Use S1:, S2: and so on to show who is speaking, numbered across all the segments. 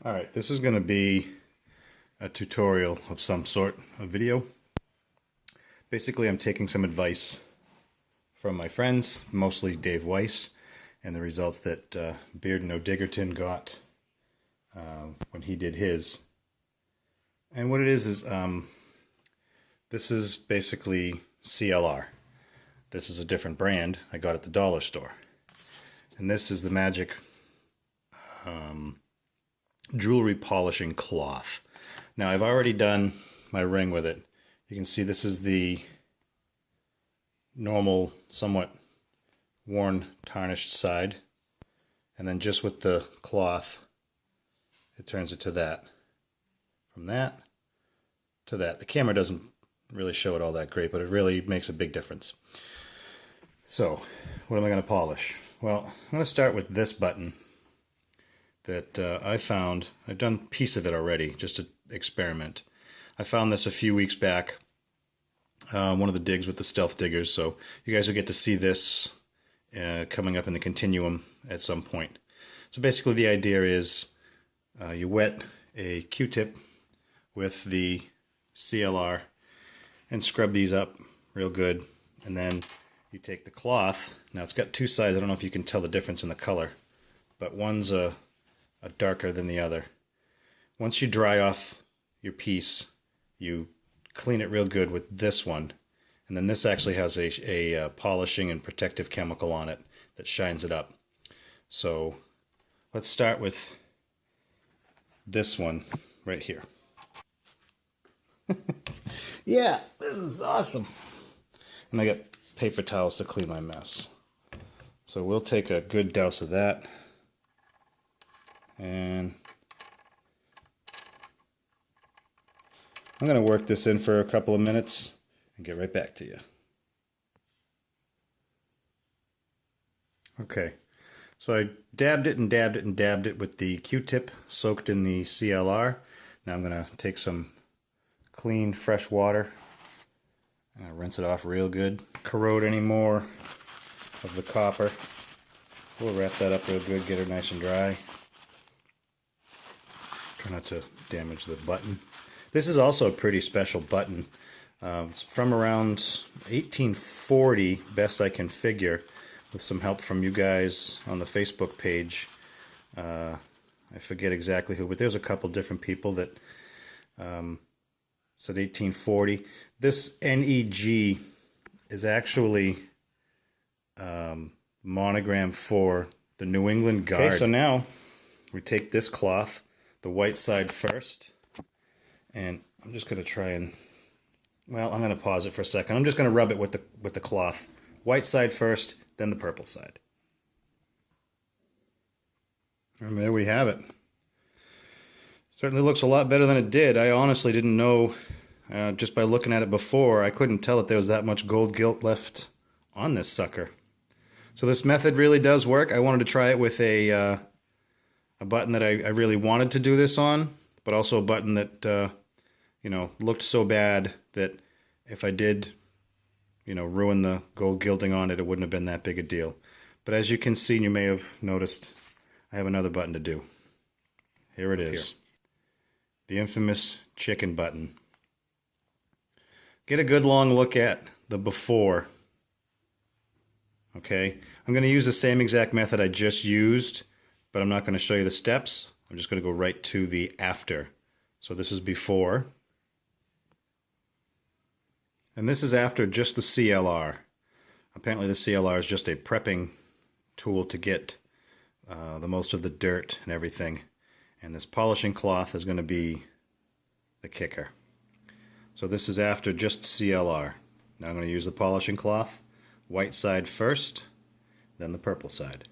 S1: Alright, this is going to be a tutorial of some sort, a video. Basically, I'm taking some advice from my friends, mostly Dave Weiss, and the results that Beard and O'Diggerton got when he did his. And what it is this is basically CLR. This is a different brand I got at the dollar store. And this is the magic jewelry polishing cloth. Now I've already done my ring with it. You can see this is the normal, somewhat worn, tarnished side. And then just with the cloth, it turns it to that. From that to that. The camera doesn't really show it all that great, but it really makes a big difference. So, what am I going to polish? Well, I'm going to start with this button that I found. I've done a piece of it already, just to experiment. I found this a few weeks back, one of the digs with the stealth diggers, so you guys will get to see this coming up in the continuum at some point. So basically the idea is you wet a Q-tip with the CLR and scrub these up real good, and then you take the cloth. Now it's got two sides. I don't know if you can tell the difference in the color, but one's a darker than the other. Once you dry off your piece, you clean it real good with this one, and then this actually has a polishing and protective chemical on it that shines it up. So let's start with this one right here. Yeah, this is awesome. And I got paper towels to clean my mess. So we'll take a good douse of that. And I'm going to work this in for a couple of minutes and get right back to you. Okay, so I dabbed it and dabbed it and dabbed it with the Q-tip soaked in the CLR. Now I'm going to take some clean, fresh water and rinse it off real good. Corrode any more of the copper. We'll wrap that up real good, get her nice and dry. Try not to damage the button. This is also a pretty special button. It's from around 1840, best I can figure, with some help from you guys on the Facebook page. I forget exactly who, but there's a couple different people that said 1840. This NEG is actually monogram for the New England Guard. Okay, so now we take this cloth, the white side first, and I'm just going to try and, well, I'm going to pause it for a second. I'm just going to rub it with the cloth. White side first, then the purple side. And there we have it. Certainly looks a lot better than it did. I honestly didn't know, just by looking at it before, I couldn't tell that there was that much gold gilt left on this sucker. So this method really does work. I wanted to try it with a button that I really wanted to do this on, but also a button that you know, looked so bad that if I did, you know, ruin the gold gilding on it, it wouldn't have been that big a deal. But as you can see, and you may have noticed, I have another button to do. Here it is. The infamous chicken button. Get a good long look at the before. Okay, I'm going to use the same exact method I just used, but I'm not going to show you the steps. I'm just going to go right to the after. So this is before. And this is after just the CLR. Apparently the CLR is just a prepping tool to get the most of the dirt and everything. And this polishing cloth is going to be the kicker. So this is after just CLR. Now I'm going to use the polishing cloth. White side first, then the purple side.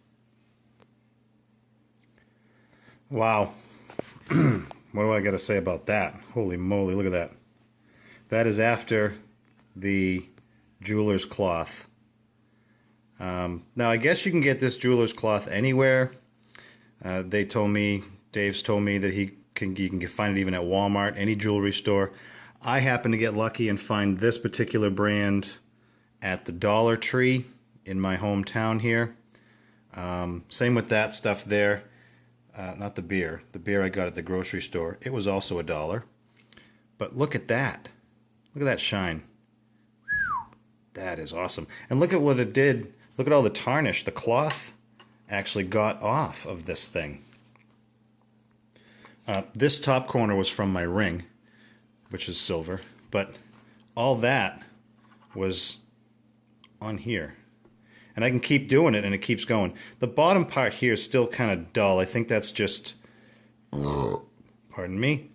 S1: Wow. What do I got to say about that? Holy moly, look at that. That is after the jeweler's cloth. Now I guess you can get this jeweler's cloth anywhere. They told me, Dave's told me that you can find it even at Walmart, any jewelry store. I happen to get lucky and find this particular brand at the Dollar Tree in my hometown here. Same with that stuff there. not the beer. The beer I got at the grocery store. It was also $1. But look at that. Look at that shine. That is awesome. And look at what it did. Look at all the tarnish. The cloth actually got off of this thing. This top corner was from my ring, which is silver. But all that was on here. And I can keep doing it, and it keeps going. The bottom part here is still kind of dull. I think that's just... Pardon me.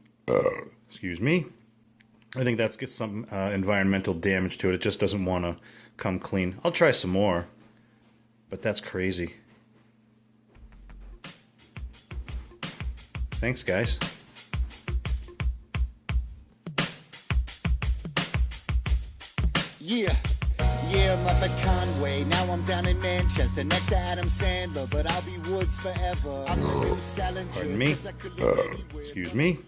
S1: Excuse me. I think that's got some environmental damage to it. It just doesn't want to come clean. I'll try some more. But that's crazy. Thanks, guys.
S2: Yeah, I'm up at Conway. Now I'm down in Manchester, next to Adam Sandler. But I'll be Woods forever. I'm the new Salinger.
S1: Pardon me. Excuse me.